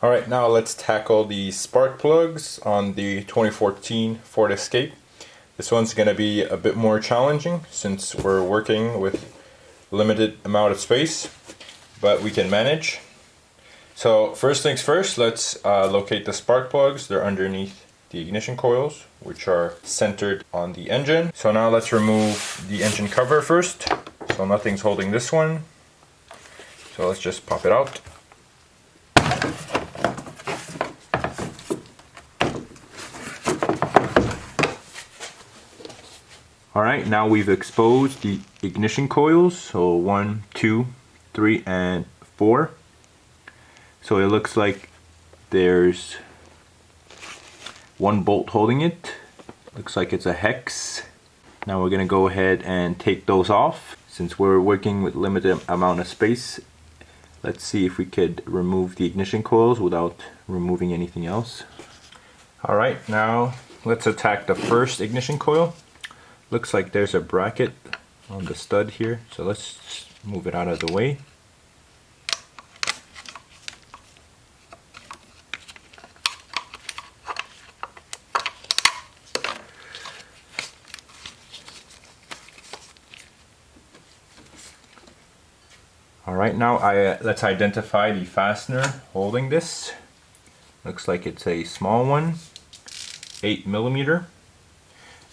Alright, now let's tackle the spark plugs on the 2014 Ford Escape. This one's going to be a bit more challenging since we're working with limited amount of space, but we can manage. So first things first, let's locate the spark plugs. They're underneath the ignition coils, which are centered on the engine. So now let's remove the engine cover first. So nothing's holding this one. So let's just pop it out. Alright, now we've exposed the ignition coils. So 1, 2, 3, and 4. So it looks like there's one bolt holding it. Looks like it's a hex. Now we're going to go ahead and take those off. Since we're working with limited amount of space, let's see if we could remove the ignition coils without removing anything else. Alright, now let's attack the first ignition coil. Looks like there's a bracket on the stud here, so let's move it out of the way. Alright, now let's identify the fastener holding this. Looks like it's a small one, 8mm,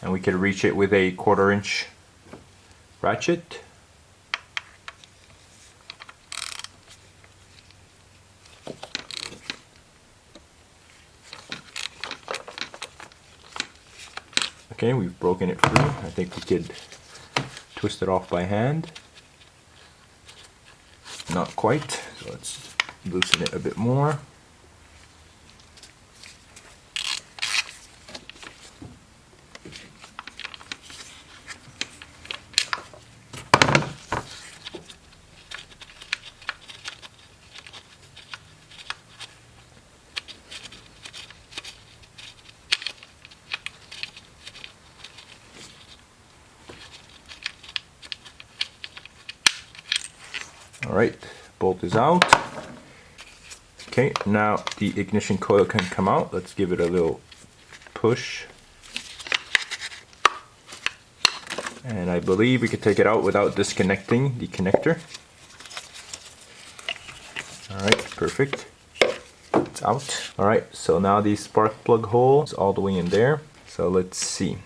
and we could reach it with a 1/4 inch ratchet. Okay, we've broken it through. I think we could twist it off by hand. Not quite, so let's loosen it a bit more. Alright, bolt is out. Okay, now the ignition coil can come out. Let's give it a little push. And I believe we could take it out without disconnecting the connector. Alright, perfect. It's out. Alright, so now the spark plug hole is all the way in there. So let's see.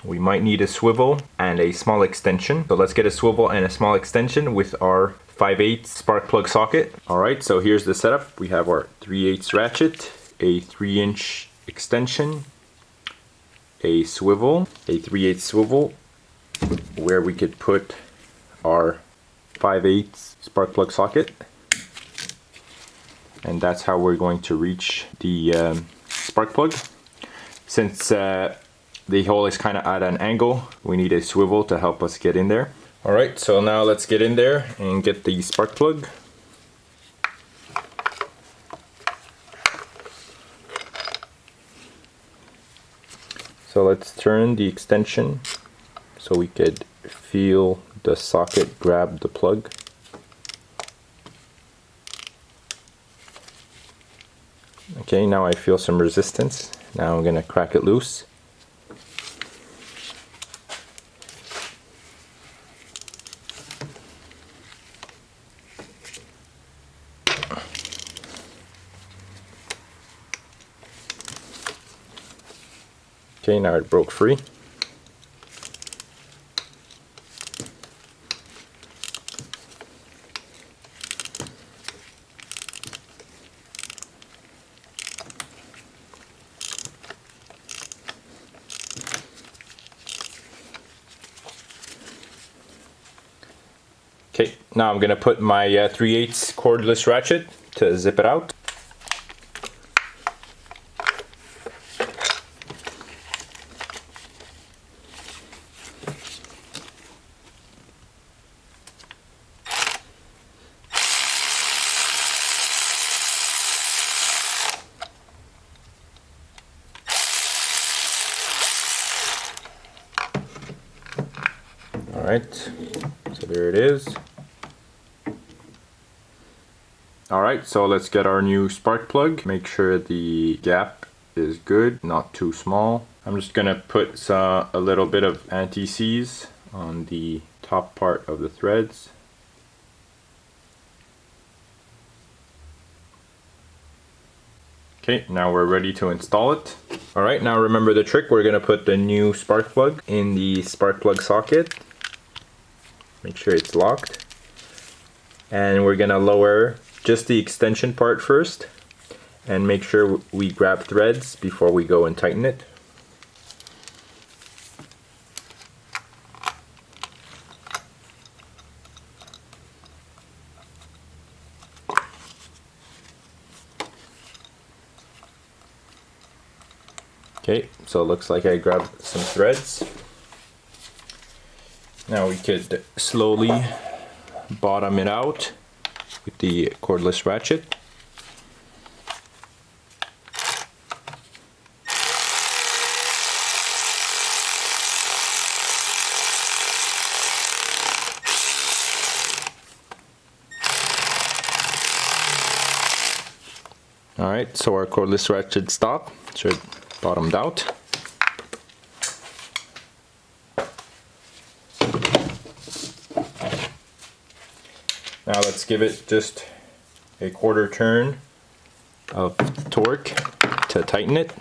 We might need a swivel and a small extension. So let's get a swivel and a small extension with our 5/8 spark plug socket. Alright, so here's the setup. We have our 3/8 ratchet, a 3-inch extension, a swivel, a 3/8 swivel, where we could put our 5/8 spark plug socket. And that's how we're going to reach the spark plug. Since the hole is kind of at an angle, we need a swivel to help us get in there. Alright, so now let's get in there and get the spark plug. So let's turn the extension so we could feel the socket grab the plug. Okay, now I feel some resistance. Now I'm going to crack it loose. Okay, now it broke free. Okay, now I'm going to put my 3/8 cordless ratchet to zip it out. Alright, so there it is. Alright, so let's get our new spark plug. Make sure the gap is good, not too small. I'm just gonna put a little bit of anti-seize on the top part of the threads. Okay, now we're ready to install it. Alright, now remember the trick. We're gonna put the new spark plug in the spark plug socket. Make sure it's locked. And we're gonna lower just the extension part first and make sure we grab threads before we go and tighten it. Okay, so it looks like I grabbed some threads. Now we could slowly bottom it out with the cordless ratchet. Alright, so our cordless ratchet stop, so it bottomed out. Now let's give it just a quarter turn of torque to tighten it.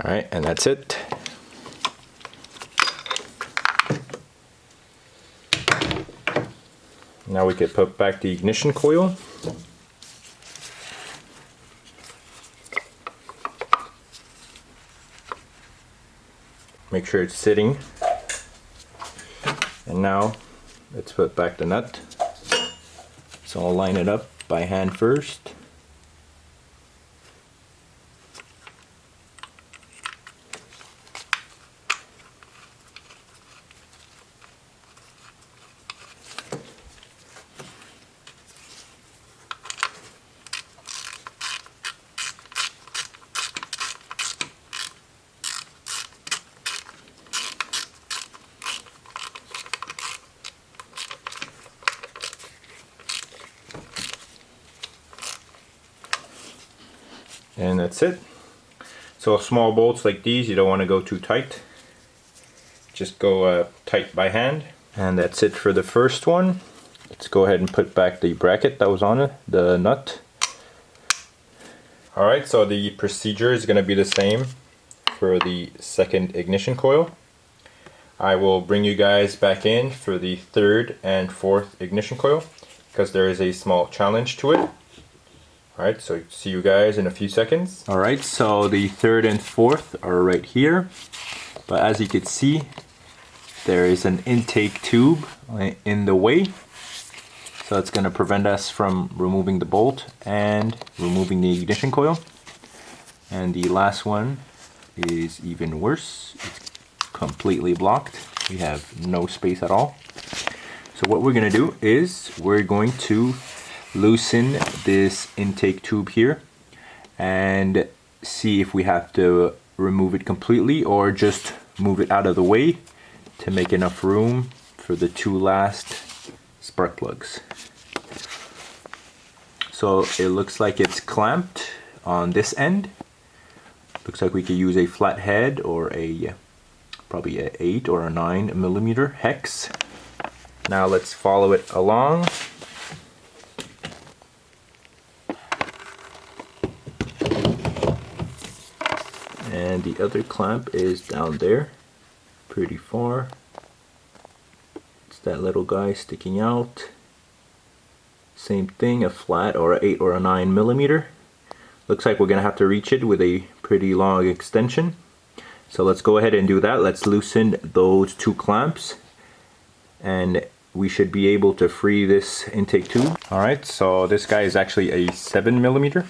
Alright, and that's it. Now we could put back the ignition coil. Make sure it's sitting. And now let's put back the nut. So I'll line it up by hand first. And that's it. So small bolts like these, you don't want to go too tight. Just go tight by hand. And that's it for the first one. Let's go ahead and put back the bracket that was on it, the nut. Alright, so the procedure is going to be the same for the second ignition coil. I will bring you guys back in for the third and fourth ignition coil because there is a small challenge to it. Alright, so see you guys in a few seconds. Alright, so the third and fourth are right here. But as you can see, there is an intake tube in the way. So it's going to prevent us from removing the bolt and removing the ignition coil. And the last one is even worse. It's completely blocked. We have no space at all. So what we're going to do is we're going to loosen this intake tube here and see if we have to remove it completely or just move it out of the way to make enough room for the two last spark plugs. So it looks like it's clamped on this end. Looks like we could use a flat head or a probably an 8 or a 9 millimeter hex. Now let's follow it along. And the other clamp is down there, pretty far. It's that little guy sticking out. Same thing, a flat or a 8 or a 9 millimeter. Looks like we're gonna have to reach it with a pretty long extension. So let's go ahead and do that. Let's loosen those two clamps and we should be able to free this intake tube. Alright, so this guy is actually a 7 millimeter.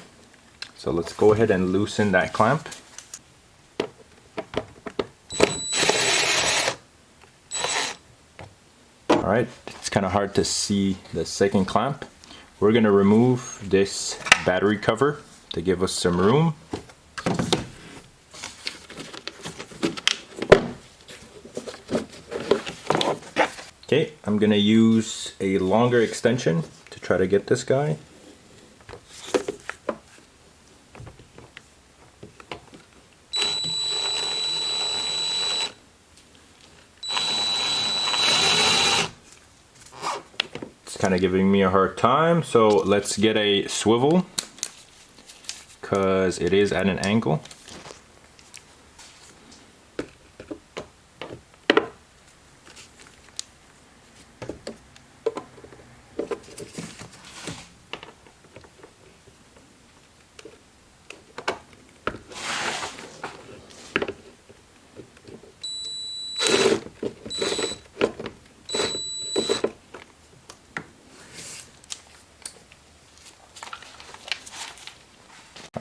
So let's go ahead and loosen that clamp. Alright, it's kind of hard to see the second clamp. We're going to remove this battery cover to give us some room. Okay, I'm gonna use a longer extension to try to get this guy. It's kind of giving me a hard time, so let's get a swivel because it is at an angle.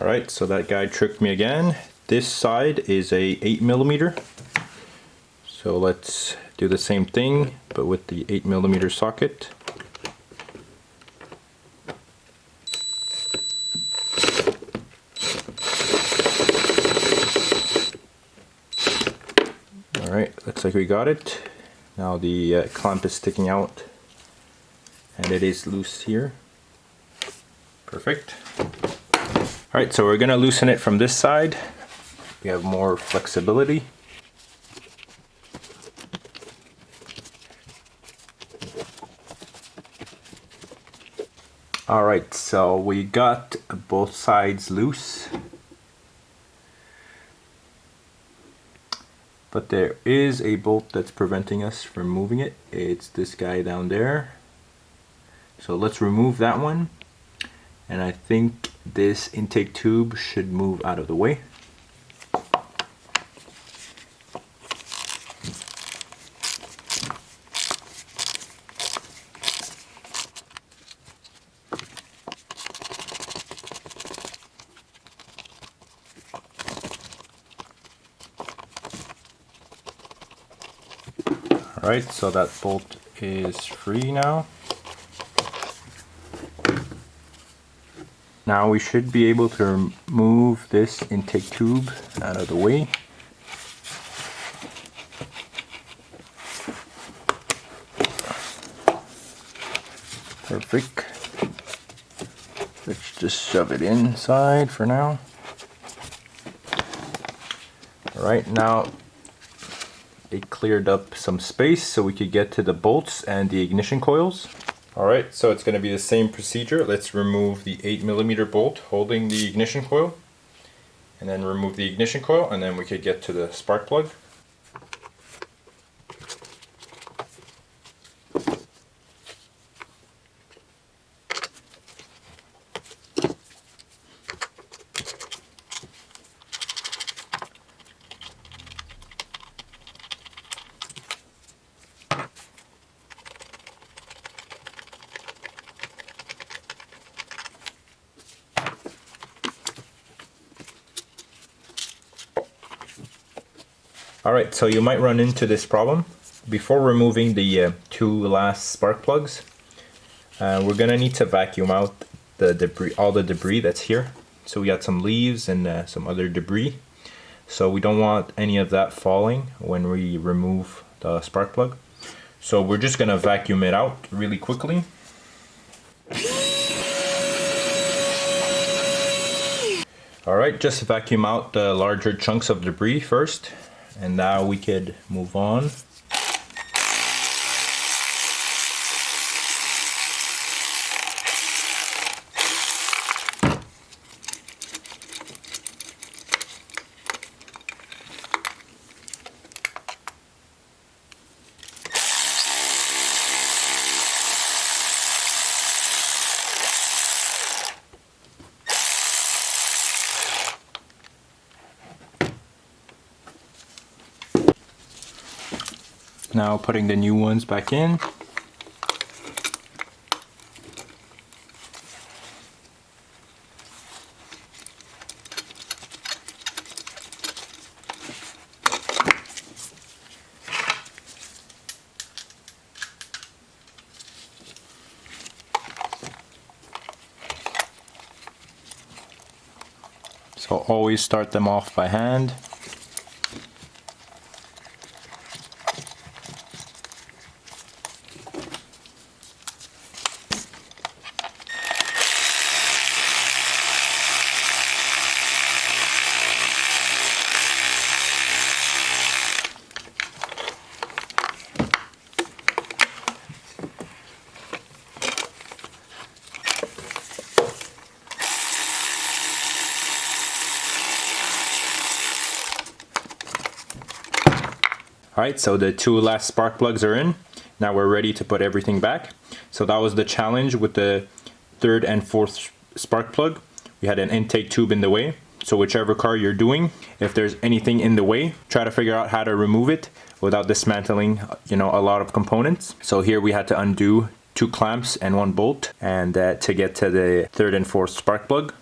Alright, so that guy tricked me again. This side is a 8mm. So let's do the same thing, but with the 8mm socket. Alright, looks like we got it. Now the clamp is sticking out and it is loose here. Perfect. Alright, so we're going to loosen it from this side. We have more flexibility. Alright, so we got both sides loose. But there is a bolt that's preventing us from moving it. It's this guy down there. So let's remove that one. And I think this intake tube should move out of the way. Alright, so that bolt is free now. Now we should be able to remove this intake tube out of the way. Perfect. Let's just shove it inside for now. Alright, now it cleared up some space so we could get to the bolts and the ignition coils. Alright, so it's going to be the same procedure. Let's remove the 8mm bolt holding the ignition coil, and then remove the ignition coil, and then we could get to the spark plug. Alright, so you might run into this problem. Before removing the two last spark plugs, we're going to need to vacuum out the debris, all the debris that's here. So we got some leaves and some other debris. So we don't want any of that falling when we remove the spark plug. So we're just going to vacuum it out really quickly. Alright, just vacuum out the larger chunks of debris first. And now we could move on. Now putting the new ones back in. So always start them off by hand. Alright, so the 2 last spark plugs are in. Now we're ready to put everything back. So that was the challenge with the 3rd and 4th spark plug. We had an intake tube in the way. So whichever car you're doing, if there's anything in the way, try to figure out how to remove it without dismantling, a lot of components. So here we had to undo 2 clamps and 1 bolt, and to get to the 3rd and 4th spark plug.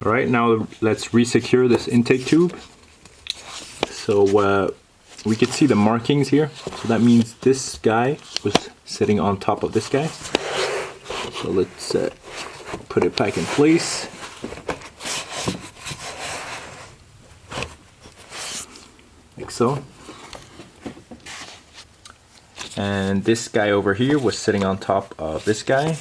Alright, now let's resecure this intake tube. So we could see the markings here. So that means this guy was sitting on top of this guy. So let's put it back in place. Like so. And this guy over here was sitting on top of this guy.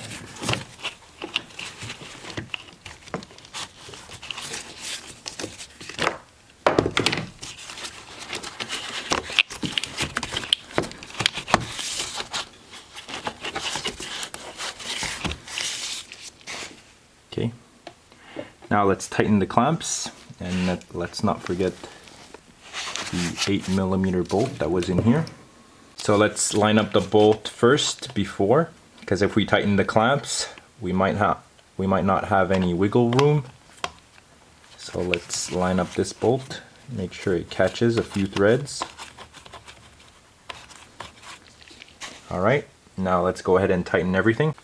Okay, now let's tighten the clamps, and let's not forget the 8mm bolt that was in here. So let's line up the bolt first before, because if we tighten the clamps, we might not have any wiggle room. So let's line up this bolt, make sure it catches a few threads. Alright, now let's go ahead and tighten everything.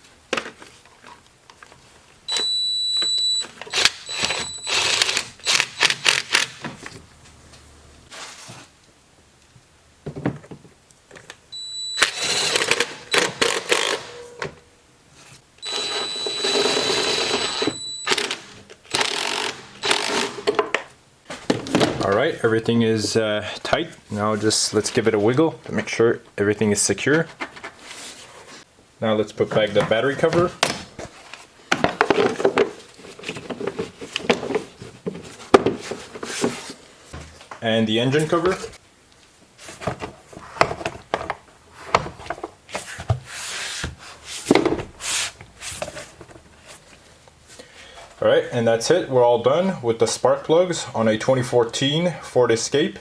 Alright, everything is tight. Now just let's give it a wiggle to make sure everything is secure. Now let's put back the battery cover. And the engine cover. Alright, and that's it. We're all done with the spark plugs on a 2014 Ford Escape.